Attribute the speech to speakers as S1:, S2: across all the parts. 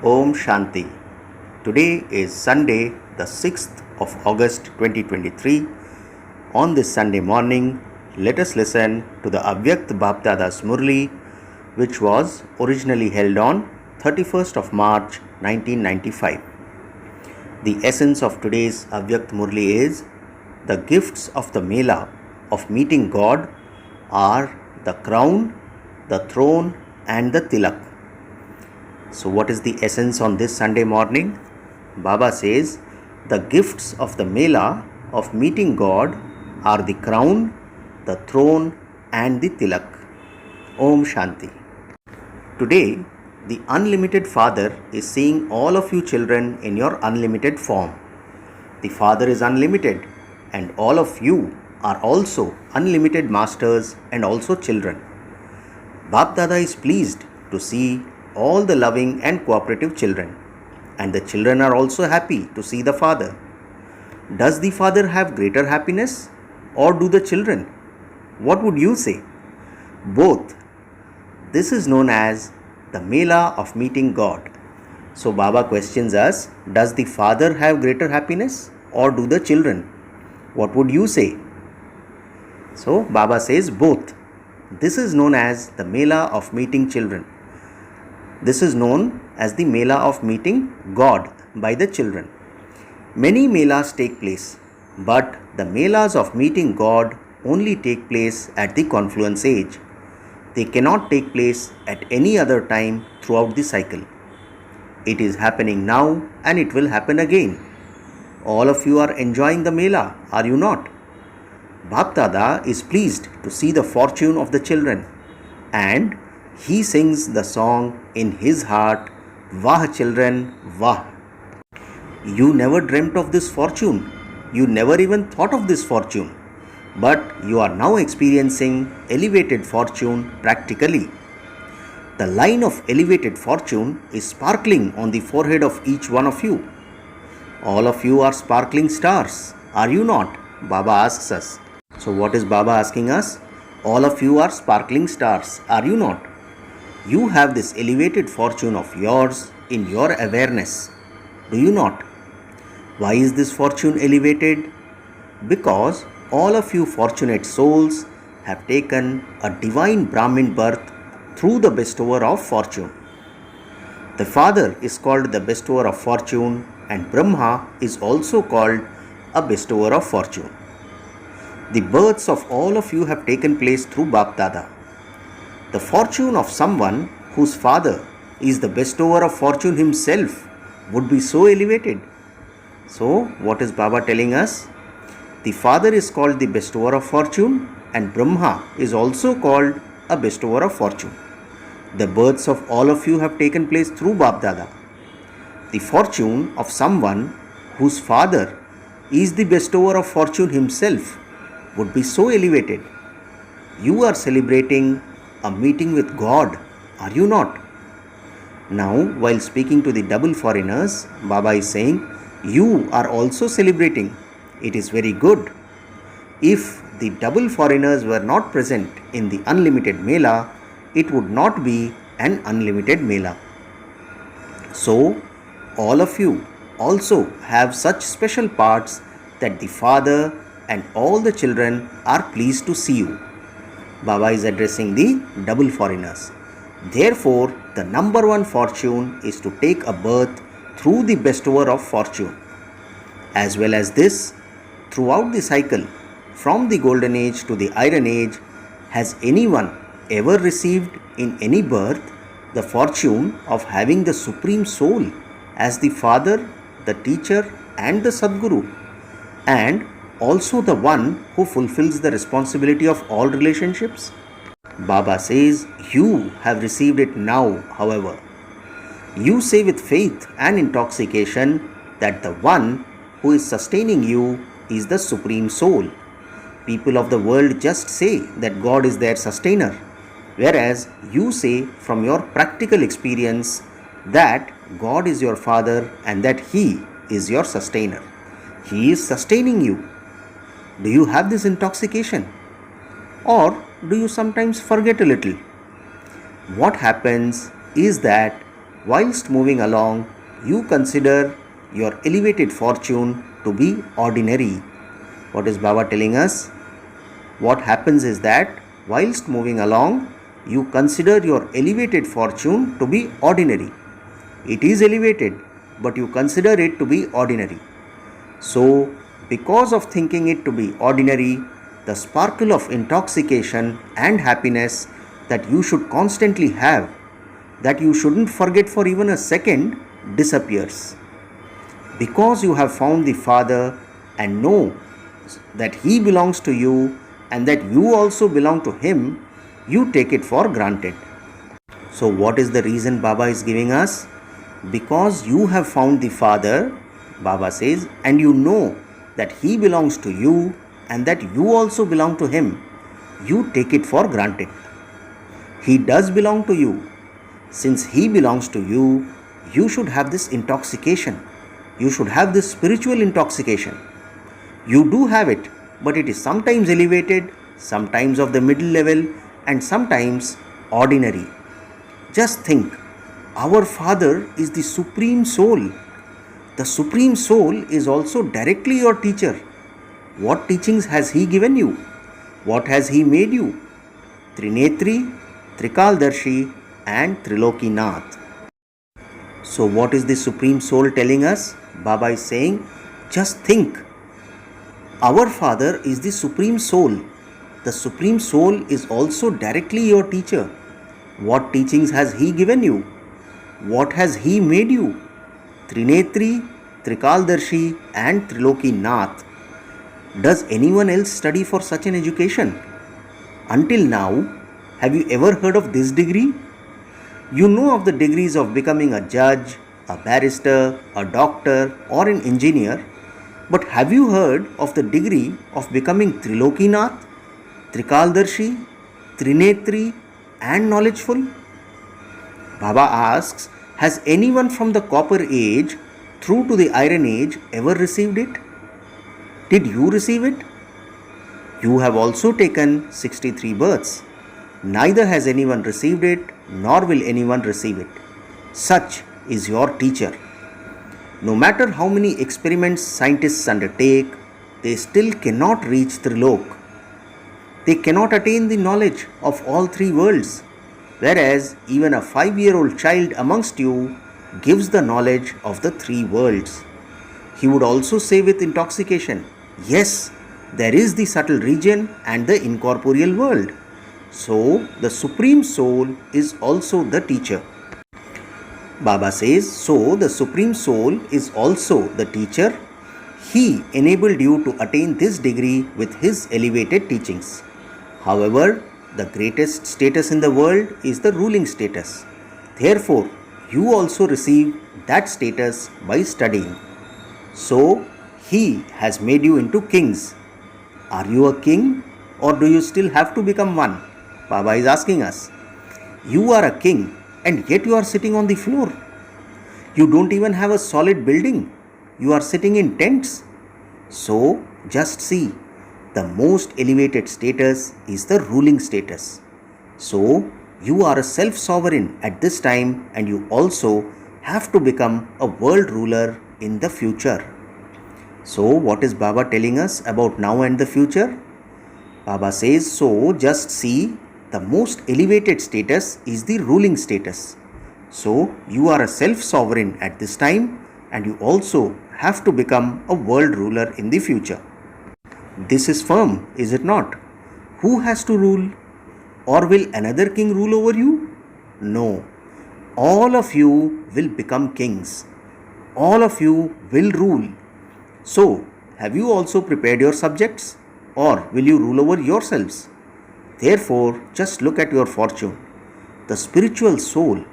S1: Om Shanti. Today is Sunday, the 6th of August 2023. On this Sunday morning, let us listen to the Avyakta Bapdada's Murli, which was originally held on 31st of March 1995. The essence of today's Avyakta Murli is: the gifts of the Mela of meeting God are the crown, the throne and the tilak. So what is the essence on this Sunday morning? Baba says, the gifts of the Mela of meeting God are the crown, the throne and the tilak. Om Shanti. Today, the Unlimited Father is seeing all of you children in your unlimited form. The Father is unlimited and all of you are also unlimited masters and also children. Bap Dada is pleased to see all the loving and cooperative children, and the children are also happy to see the Father. Does the Father have greater happiness or do the children? What would you say? Both. This is known as the Mela of meeting God. So Baba questions us, does the Father have greater happiness or do the children? What would you say? So Baba says both. This is known as the Mela of meeting children. This is known as the Mela of meeting God by the children. Many Melas take place, but the Melas of meeting God only take place at the confluence age. They cannot take place at any other time throughout the cycle. It is happening now and it will happen again. All of you are enjoying the Mela, are you not? Bap Dada is pleased to see the fortune of the children, and he sings the song in his heart, Vah children, Vah. You never dreamt of this fortune. You never even thought of this fortune. But you are now experiencing elevated fortune practically. The line of elevated fortune is sparkling on the forehead of each one of you. All of you are sparkling stars, are you not? Baba asks us. So what is Baba asking us? All of you are sparkling stars, are you not? You have this elevated fortune of yours in your awareness, do you not? Why is this fortune elevated? Because all of you fortunate souls have taken a divine Brahmin birth through the bestower of fortune. The Father is called the bestower of fortune, and Brahma is also called a bestower of fortune. The births of all of you have taken place through Bap Dada. The fortune of someone whose father is the bestower of fortune himself would be so elevated. So, what is Baba telling us? The Father is called the bestower of fortune, and Brahma is also called a bestower of fortune. The births of all of you have taken place through Bap Dada. The fortune of someone whose father is the bestower of fortune himself would be so elevated. You are celebrating a meeting with God, are you not? Now, while speaking to the double foreigners, Baba is saying, you are also celebrating. It is very good. If the double foreigners were not present in the unlimited Mela, it would not be an unlimited Mela. So, all of you also have such special parts that the Father and all the children are pleased to see you. Baba is addressing the double foreigners. Therefore, the number one fortune is to take a birth through the bestower of fortune. As well as this, throughout the cycle, from the golden age to the iron age, has anyone ever received in any birth the fortune of having the Supreme Soul as the Father, the Teacher and the Sadguru, and also the one who fulfills the responsibility of all relationships? Baba says, you have received it now, however. You say with faith and intoxication that the one who is sustaining you is the Supreme Soul. People of the world just say that God is their sustainer, whereas you say from your practical experience that God is your Father and that He is your sustainer. He is sustaining you. Do you have this intoxication? Or do you sometimes forget a little? What happens is that whilst moving along, you consider your elevated fortune to be ordinary. What is Baba telling us? What happens is that whilst moving along, you consider your elevated fortune to be ordinary. It is elevated, but you consider it to be ordinary. So, because of thinking it to be ordinary, the sparkle of intoxication and happiness that you should constantly have, that you shouldn't forget for even a second, disappears. Because you have found the Father and know that He belongs to you and that you also belong to Him, you take it for granted. So, what is the reason Baba is giving us? Because you have found the Father, Baba says, and you know that He belongs to you and that you also belong to Him, you take it for granted. He does belong to you. Since He belongs to you, you should have this intoxication. You should have this spiritual intoxication. You do have it, but it is sometimes elevated, sometimes of the middle level, and sometimes ordinary. Just think, our Father is the Supreme Soul. The Supreme Soul is also directly your teacher. What teachings has He given you? What has He made you? Trinetri, Trikaldarshi and Trilokinath. So what is the Supreme Soul telling us? Baba is saying, just think. Our Father is the Supreme Soul. The Supreme Soul is also directly your teacher. What teachings has He given you? What has He made you? Trinetri, Trikaldarshi and Trilokinath. Does anyone else study for such an education? Until now, have you ever heard of this degree? You know of the degrees of becoming a judge, a barrister, a doctor or an engineer, but have you heard of the degree of becoming Trilokinath, Trikaldarshi, Trinetri and knowledgeful? Baba asks, has anyone from the copper age through to the iron age ever received it? Did you receive it? You have also taken 63 births. Neither has anyone received it, nor will anyone receive it. Such is your teacher. No matter how many experiments scientists undertake, they still cannot reach Trilok. They cannot attain the knowledge of all three worlds, whereas even a 5-year-old child amongst you gives the knowledge of the three worlds. He would also say with intoxication, yes, there is the subtle region and the incorporeal world. So, the Supreme Soul is also the teacher. Baba says, so the Supreme Soul is also the teacher. He enabled you to attain this degree with His elevated teachings. However, the greatest status in the world is the ruling status. Therefore, you also receive that status by studying. So, He has made you into kings. Are you a king or do you still have to become one? Baba is asking us. You are a king and yet you are sitting on the floor. You don't even have a solid building. You are sitting in tents. So, just see, the most elevated status is the ruling status. So, you are a self-sovereign at this time and you also have to become a world ruler in the future. So, what is Baba telling us about now and the future? Baba says, so just see, the most elevated status is the ruling status. So, you are a self-sovereign at this time and you also have to become a world ruler in the future. This is firm, is it not? Who has to rule? Or will another king rule over you? No. All of you will become kings. All of you will rule. So, have you also prepared your subjects? Or will you rule over yourselves? Therefore, just look at your fortune. The spiritual soul.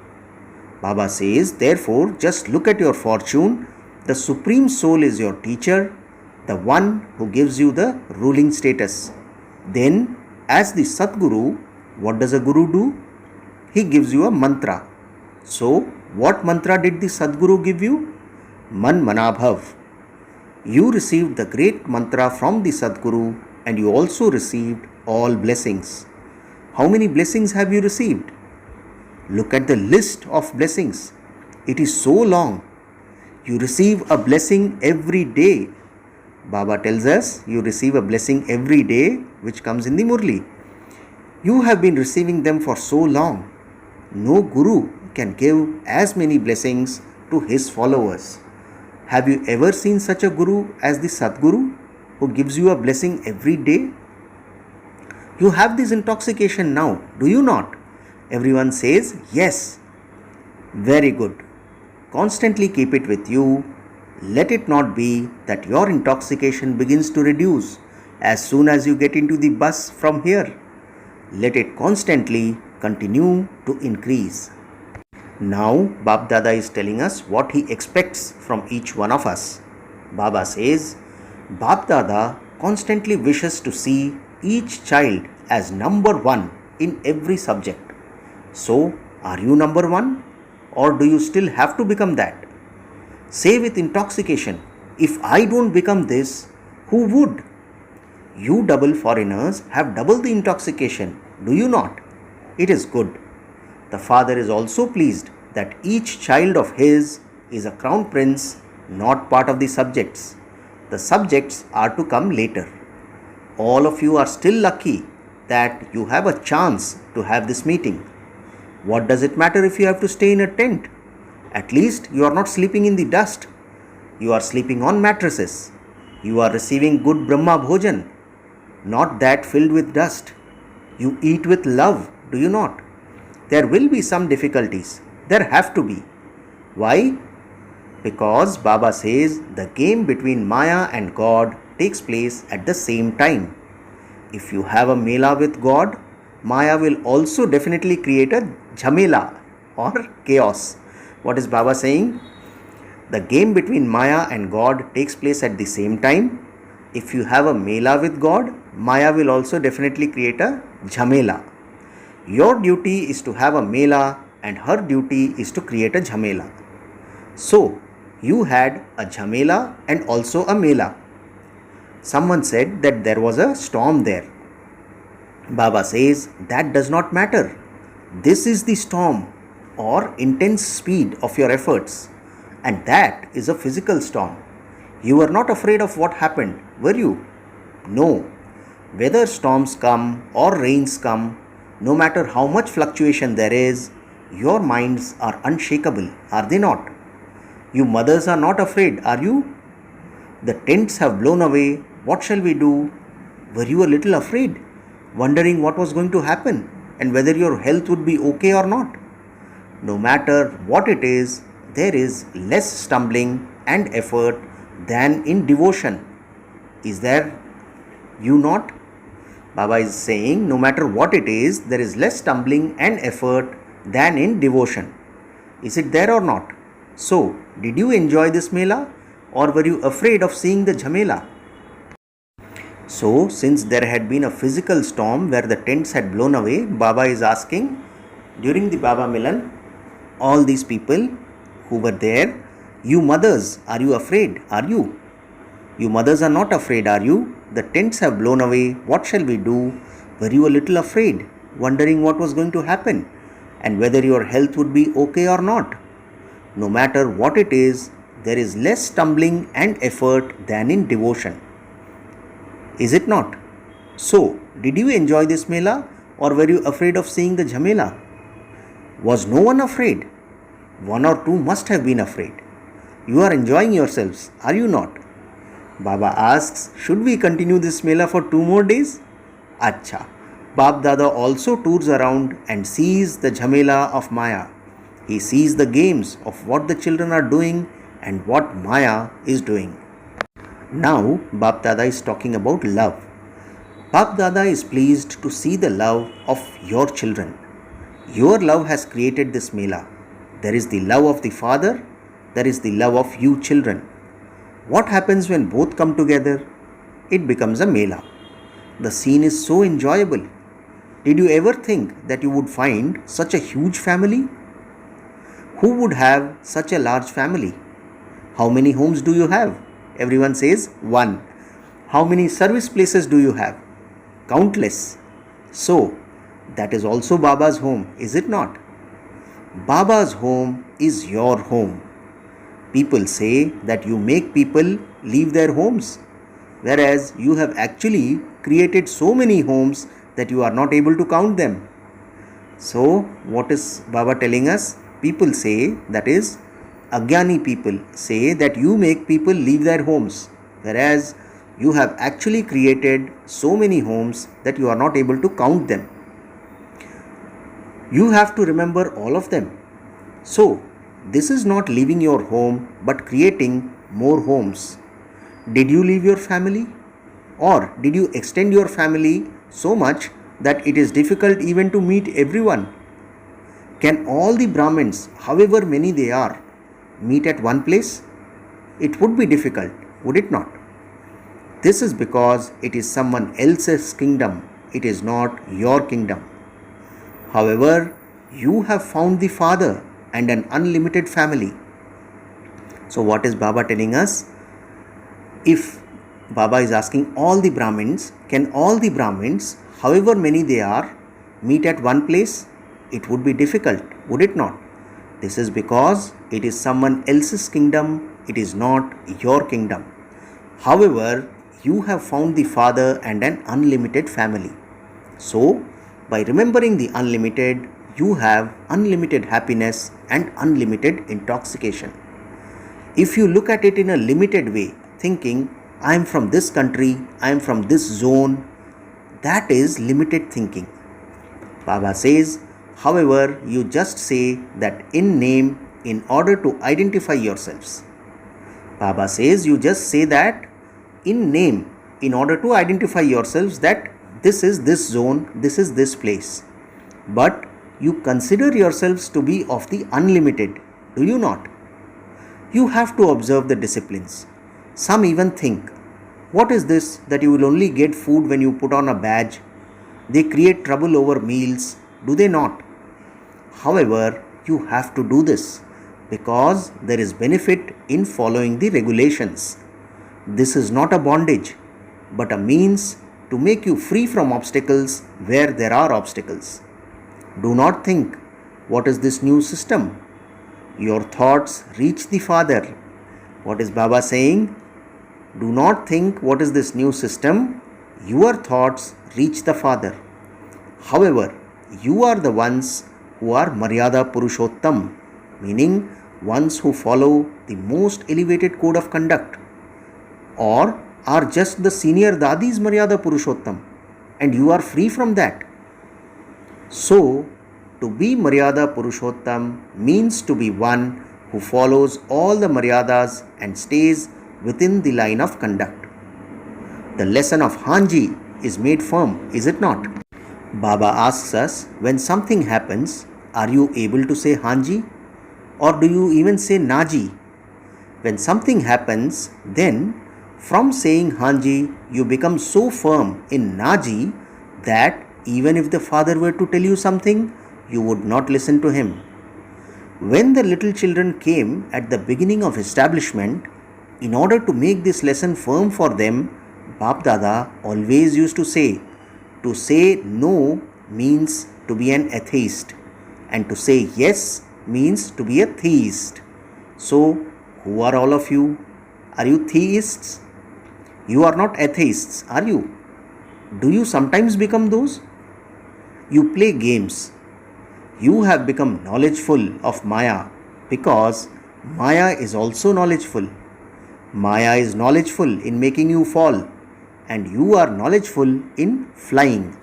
S1: Baba says, therefore, just look at your fortune. The Supreme Soul is your teacher, the one who gives you the ruling status. Then, as the Satguru, what does a Guru do? He gives you a mantra. So, what mantra did the Sadguru give you? Man Manabhav. You received the great mantra from the Sadguru and you also received all blessings. How many blessings have you received? Look at the list of blessings. It is so long. You receive a blessing every day. Baba tells us you receive a blessing every day which comes in the Murli. You have been receiving them for so long. No Guru can give as many blessings to his followers. Have you ever seen such a Guru as the Sadguru who gives you a blessing every day? You have this intoxication now, do you not? Everyone says yes. Very good. Constantly keep it with you. Let it not be that your intoxication begins to reduce as soon as you get into the bus from here. Let it constantly continue to increase. Now, Bab Dada is telling us what he expects from each one of us. Baba says, Bab Dada constantly wishes to see each child as number one in every subject. So, are you number one? Or do you still have to become that? Say with intoxication, if I don't become this, who would? You double foreigners have double the intoxication, do you not? It is good. The father is also pleased that each child of his is a crown prince, not part of the subjects. The subjects are to come later. All of you are still lucky that you have a chance to have this meeting. What does it matter if you have to stay in a tent? At least you are not sleeping in the dust. You are sleeping on mattresses. You are receiving good Brahma Bhojan, not that filled with dust. You eat with love, do you not? There will be some difficulties. There have to be. Why? Because Baba says the game between Maya and God takes place at the same time. If you have a mela with God, Maya will also definitely create a jhamela or chaos. What is Baba saying? The game between Maya and God takes place at the same time. If you have a mela with God, Maya will also definitely create a jhamela. Your duty is to have a mela and her duty is to create a jhamela. So, you had a jhamela and also a mela. Someone said that there was a storm there. Baba says that does not matter. This is the storm or intense speed of your efforts, and that is a physical storm. You were not afraid of what happened, were you? No. Whether storms come or rains come, no matter how much fluctuation there is, your minds are unshakable, are they not? You mothers are not afraid, are you? The tents have blown away, what shall we do? Were you a little afraid, wondering what was going to happen and whether your health would be okay or not? No matter what it is, there is less stumbling and effort than in devotion. Is there you not? Baba is saying no matter what it is, there is less stumbling and effort than in devotion. Is it there or not? So, did you enjoy this mela or were you afraid of seeing the jhamela? So, since there had been a physical storm where the tents had blown away, Baba is asking, during the Baba Milan, all these people who were there, you mothers, are you afraid? Are you? You mothers are not afraid, are you? The tents have blown away, what shall we do? Were you a little afraid, wondering what was going to happen and whether your health would be okay or not? No matter what it is, there is less stumbling and effort than in devotion. Is it not? So, did you enjoy this mela or were you afraid of seeing the jhamela? Was no one afraid? One or two must have been afraid. You are enjoying yourselves, are you not? Baba asks, should we continue this mela for 2 more days? Acha. Bab Dada also tours around and sees the jhamela of Maya. He sees the games of what the children are doing and what Maya is doing. Now, Bab Dada is talking about love. Bab Dada is pleased to see the love of your children. Your love has created this mela. There is the love of the father, there is the love of you children. What happens when both come together? It becomes a mela. The scene is so enjoyable. Did you ever think that you would find such a huge family? Who would have such a large family? How many homes do you have? Everyone says 1. How many service places do you have? Countless. So, that is also Baba's home, is it not? Baba's home is your home. People say that you make people leave their homes, whereas you have actually created so many homes that you are not able to count them. So, what is Baba telling us? People say, that is, Agyani people say that you make people leave their homes, whereas you have actually created so many homes that you are not able to count them. You have to remember all of them. So, this is not leaving your home but creating more homes. Did you leave your family? Or did you extend your family so much that it is difficult even to meet everyone? Can all the Brahmins, however many they are, meet at one place? It would be difficult, would it not? This is because it is someone else's kingdom. It is not your kingdom. However, you have found the Father and an unlimited family. So what is Baba telling us? If Baba is asking all the Brahmins, can all the Brahmins, however many they are, meet at one place? It would be difficult, would it not? This is because it is someone else's kingdom, it is not your kingdom. However, you have found the Father and an unlimited family. So, by remembering the unlimited, you have unlimited happiness and unlimited intoxication. If you look at it in a limited way, thinking, I am from this country, I am from this zone, that is limited thinking. Baba says, however, you just say that in name in order to identify yourselves. Baba says you just say that in name in order to identify yourselves that this is this zone, this is this place. But you consider yourselves to be of the unlimited, do you not? You have to observe the disciplines. Some even think, what is this that you will only get food when you put on a badge? They create trouble over meals, do they not? However, you have to do this because there is benefit in following the regulations. This is not a bondage, but a means to make you free from obstacles where there are obstacles. Do not think, what is this new system? Your thoughts reach the Father. What is Baba saying? Do not think, what is this new system? Your thoughts reach the Father. However, you are the ones who are Maryada Purushottam, meaning ones who follow the most elevated code of conduct, or are just the senior Dadi's Maryada Purushottam, and you are free from that. So, to be Maryada Purushottam means to be one who follows all the Maryadas and stays within the line of conduct. The lesson of Hanji is made firm, is it not? Baba asks us, when something happens, are you able to say Hanji? Or do you even say Naji? When something happens, then from saying Hanji, you become so firm in Naji that even if the Father were to tell you something, you would not listen to him. When the little children came at the beginning of establishment, in order to make this lesson firm for them, Bap Dada always used to say no means to be an atheist, and to say yes means to be a theist. So, who are all of you? Are you theists? You are not atheists, are you? Do you sometimes become those? You play games. You have become knowledgeful of Maya because Maya is also knowledgeful. Maya is knowledgeful in making you fall, and you are knowledgeful in flying.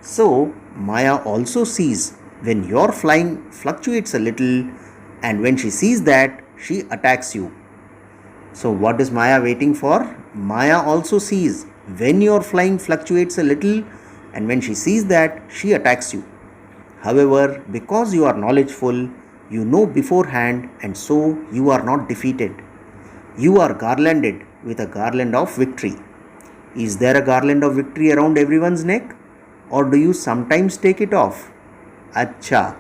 S1: So, Maya also sees when your flying fluctuates a little, and when she sees that, she attacks you. So, what is Maya waiting for? Maya also sees when your flying fluctuates a little, and when she sees that, she attacks you. However, because you are knowledgeful, you know beforehand, and so you are not defeated. You are garlanded with a garland of victory. Is there a garland of victory around everyone's neck? Or do you sometimes take it off? Acha.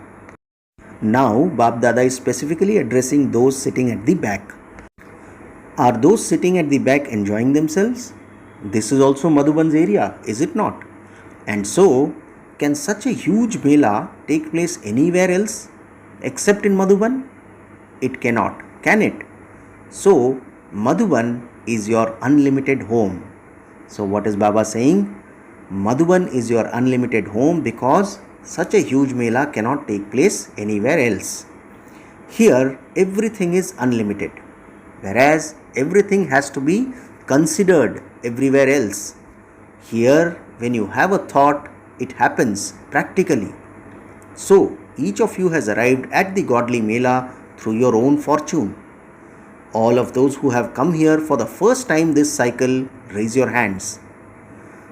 S1: Now, Bap Dada is specifically addressing those sitting at the back. Are those sitting at the back enjoying themselves? This is also Madhuban's area, is it not? And so, can such a huge mela take place anywhere else? Except in Madhuban, it cannot, can it? So, Madhuban is your unlimited home. So, what is Baba saying? Madhuban is your unlimited home because such a huge Mela cannot take place anywhere else. Here, everything is unlimited, whereas everything has to be considered everywhere else. Here, when you have a thought, it happens practically. So, each of you has arrived at the godly Mela through your own fortune. All of those who have come here for the first time this cycle, raise your hands.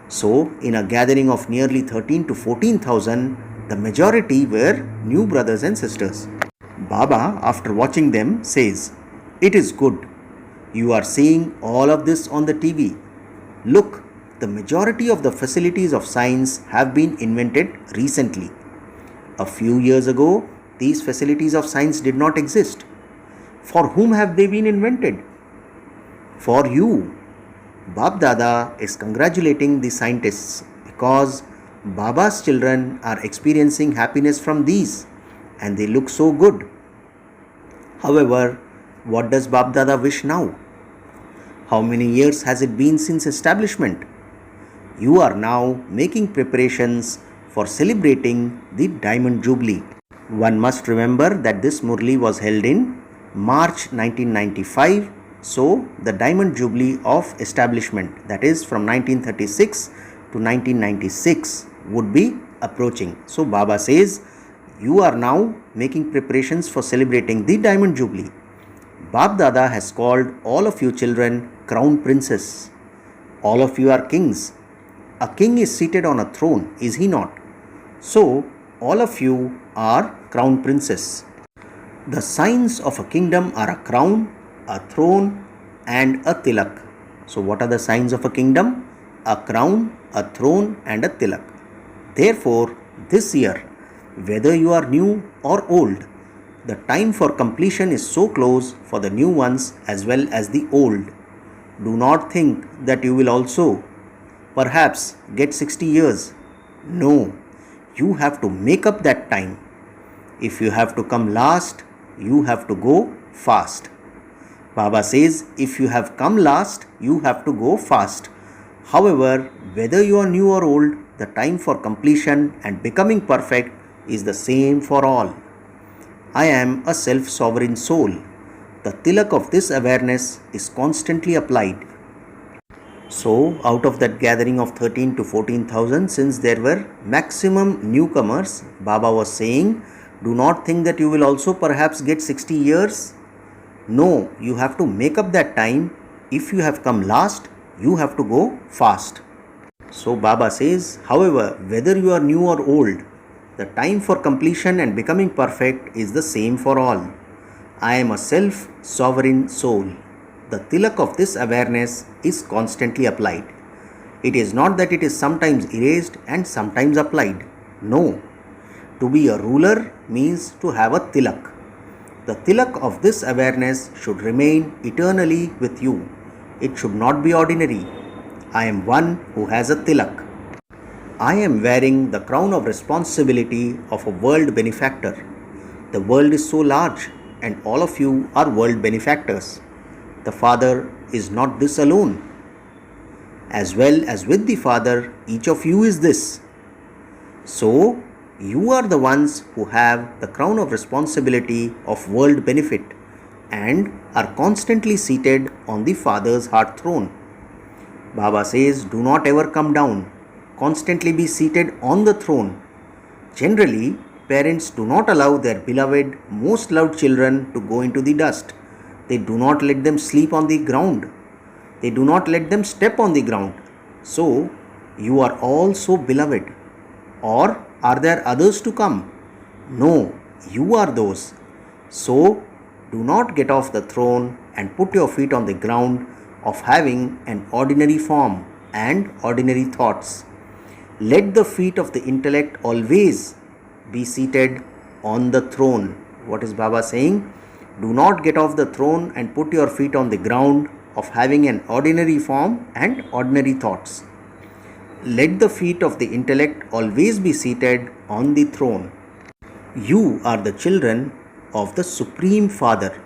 S1: So, in a gathering of nearly 13 to 14,000, the majority were new brothers and sisters. Baba, after watching them, says, "It is good. You are seeing all of this on the TV. Look, the majority of the facilities of science have been invented recently. A few years ago, these facilities of science did not exist. For whom have they been invented? For you. Bab Dada is congratulating the scientists because Baba's children are experiencing happiness from these and they look so good. However, what does Bab Dada wish now? How many years has it been since establishment? You are now making preparations for celebrating the Diamond Jubilee. One must remember that this Murli was held in March 1995. So, the Diamond Jubilee of establishment, that is from 1936 to 1996, would be approaching. So, Baba says, you are now making preparations for celebrating the Diamond Jubilee. Bab Dada has called all of you children crown princes. All of you are kings. A king is seated on a throne, is he not? So, all of you are crown princes. The signs of a kingdom are a crown, a throne and a tilak. So, what are the signs of a kingdom? A crown, a throne and a tilak. Therefore, this year, whether you are new or old, the time for completion is so close for the new ones as well as the old. Do not think that you will also perhaps get 60 years. No, you have to make up that time. If you have to come last, you have to go fast. Baba says, if you have come last, you have to go fast. However, whether you are new or old, the time for completion and becoming perfect is the same for all. I am a self-sovereign soul. The tilak of this awareness is constantly applied. So, out of that gathering of 13 to 14,000, since there were maximum newcomers, Baba was saying, do not think that you will also perhaps get 60 years. No, you have to make up that time. If you have come last, you have to go fast. So Baba says, however, whether you are new or old, the time for completion and becoming perfect is the same for all. I am a self-sovereign soul. The tilak of this awareness is constantly applied. It is not that it is sometimes erased and sometimes applied. No. To be a ruler means to have a tilak. The tilak of this awareness should remain eternally with you. It should not be ordinary. I am one who has a tilak. I am wearing the crown of responsibility of a world benefactor. The world is so large and all of you are world benefactors. The Father is not this alone. As well as with the Father, each of you is this. So, you are the ones who have the crown of responsibility of world benefit and are constantly seated on the Father's heart throne. Baba says, do not ever come down. Constantly be seated on the throne. Generally, parents do not allow their beloved, most loved children to go into the dust. They do not let them sleep on the ground. They do not let them step on the ground. So, you are all so beloved. Or are there others to come? No, you are those. So, do not get off the throne and put your feet on the ground of having an ordinary form and ordinary thoughts. Let the feet of the intellect always be seated on the throne. What is Baba saying? Do not get off the throne and put your feet on the ground of having an ordinary form and ordinary thoughts. Let the feet of the intellect always be seated on the throne. You are the children of the Supreme Father.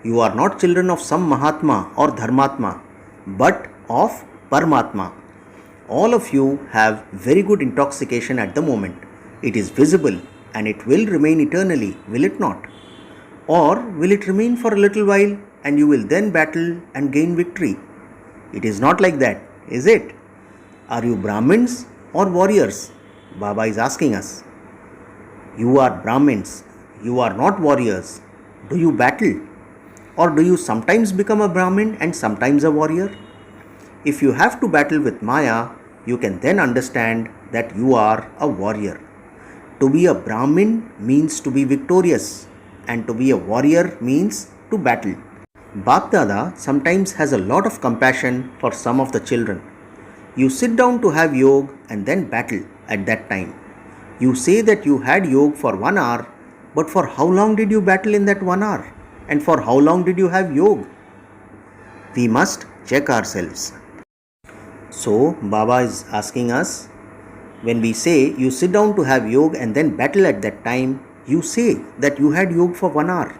S1: You are not children of some Mahatma or Dharmatma, but of Paramatma. All of you have very good intoxication at the moment. It is visible and it will remain eternally, will it not? Or will it remain for a little while and you will then battle and gain victory? It is not like that, is it? Are you Brahmins or warriors? Baba is asking us. You are Brahmins. You are not warriors. Do you battle? Or do you sometimes become a Brahmin and sometimes a warrior? If you have to battle with Maya, you can then understand that you are a warrior. To be a Brahmin means to be victorious, and to be a warrior means to battle. Bap Dada sometimes has a lot of compassion for some of the children. You sit down to have yoga and then battle at that time. You say that you had yoga for 1 hour, but for how long did you battle in that 1 hour? And for how long did you have yoga? We must check ourselves. So, Baba is asking us, when we say you sit down to have yoga and then battle at that time, you say that you had yoga for 1 hour.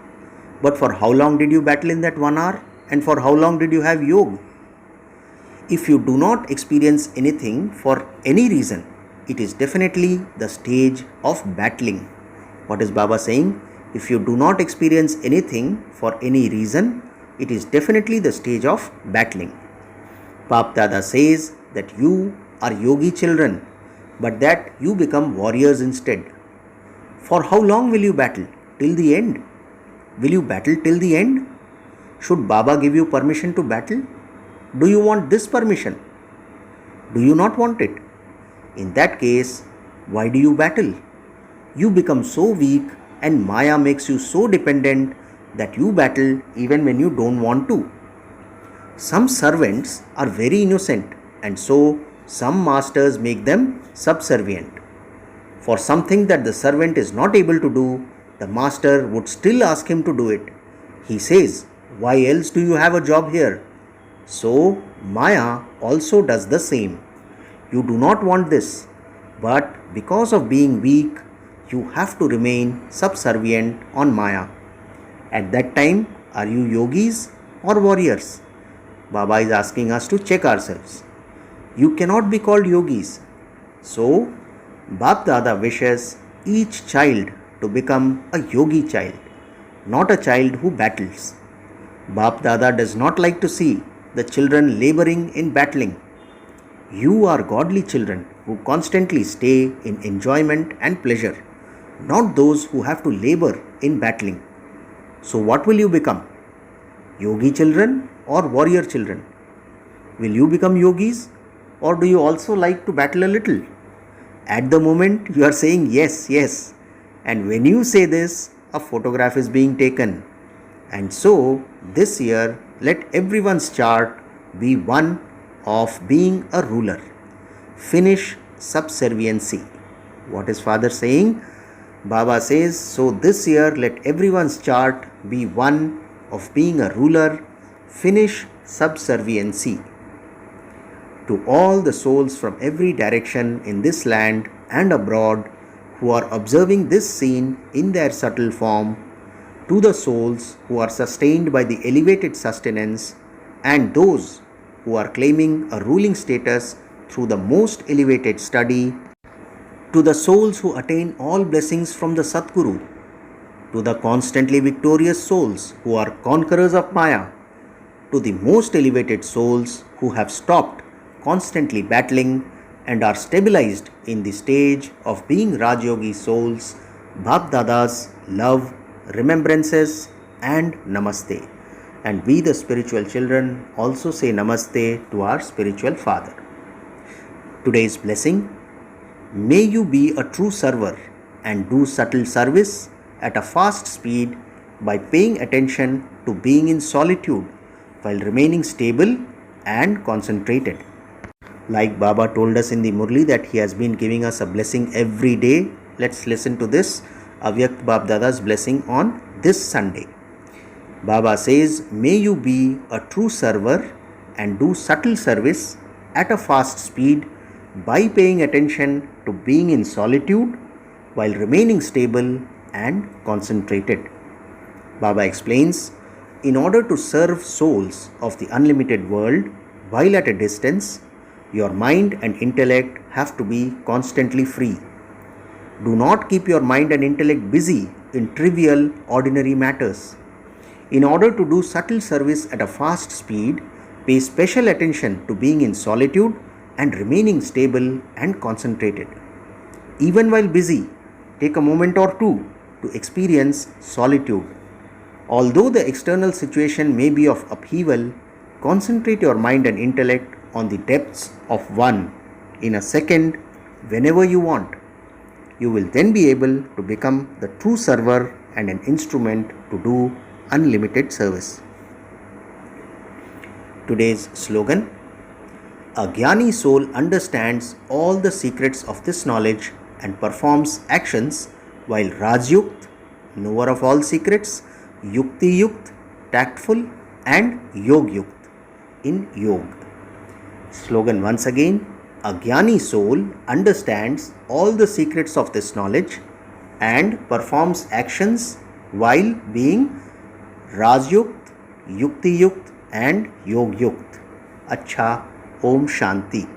S1: But for how long did you battle in that 1 hour? And for how long did you have yoga? If you do not experience anything for any reason, it is definitely the stage of battling. What is Baba saying? If you do not experience anything for any reason, it is definitely the stage of battling. Bap Dada says that you are yogi children, but that you become warriors instead. For how long will you battle? Till the end? Will you battle till the end? Should Baba give you permission to battle? Do you want this permission? Do you not want it? In that case, why do you battle? You become so weak and Maya makes you so dependent that you battle even when you don't want to. Some servants are very innocent and so some masters make them subservient. For something that the servant is not able to do, the master would still ask him to do it. He says, "Why else do you have a job here?" So, Maya also does the same. You do not want this, but because of being weak, you have to remain subservient on Maya. At that time, are you yogis or warriors? Baba is asking us to check ourselves. You cannot be called yogis. So, Bap Dada wishes each child to become a yogi child, not a child who battles. Bap Dada does not like to see the children laboring in battling. You are godly children who constantly stay in enjoyment and pleasure, not those who have to labor in battling. So what will you become? Yogi children or warrior children? Will you become yogis or do you also like to battle a little? At the moment you are saying yes, yes. And when you say this, a photograph is being taken. And so this year, let everyone's chart be one of being a ruler. Finish subserviency. What is Father saying? Baba says, so this year let everyone's chart be one of being a ruler. Finish subserviency. To all the souls from every direction in this land and abroad who are observing this scene in their subtle form, to the souls who are sustained by the elevated sustenance and those who are claiming a ruling status through the most elevated study, to the souls who attain all blessings from the Satguru, to the constantly victorious souls who are conquerors of Maya, to the most elevated souls who have stopped constantly battling and are stabilized in the stage of being Rajyogi souls, Bap Dada's love, remembrances and Namaste. And we the spiritual children also say Namaste to our spiritual father. Today's blessing: may you be a true server and do subtle service at a fast speed by paying attention to being in solitude while remaining stable and concentrated. Like Baba told us in the Murli that he has been giving us a blessing every day. Let's listen to this Avyakta Bap Dada's blessing on this Sunday. Baba says, may you be a true server and do subtle service at a fast speed by paying attention to being in solitude while remaining stable and concentrated. Baba explains, in order to serve souls of the unlimited world while at a distance, your mind and intellect have to be constantly free. Do not keep your mind and intellect busy in trivial, ordinary matters. In order to do subtle service at a fast speed, pay special attention to being in solitude and remaining stable and concentrated. Even while busy, take a moment or two to experience solitude. Although the external situation may be of upheaval, concentrate your mind and intellect on the depths of one in a second whenever you want. You will then be able to become the true server and an instrument to do unlimited service. Today's slogan: a Jnani soul understands all the secrets of this knowledge and performs actions, while Rajyukt, knower of all secrets, Yukti Yukt, tactful, and Yog Yukt, in Yog. Slogan once again: a Jnani soul understands all the secrets of this knowledge and performs actions while being Rajyukt, Yukti Yukt, and Yog Yukt. Acha, Om Shanti.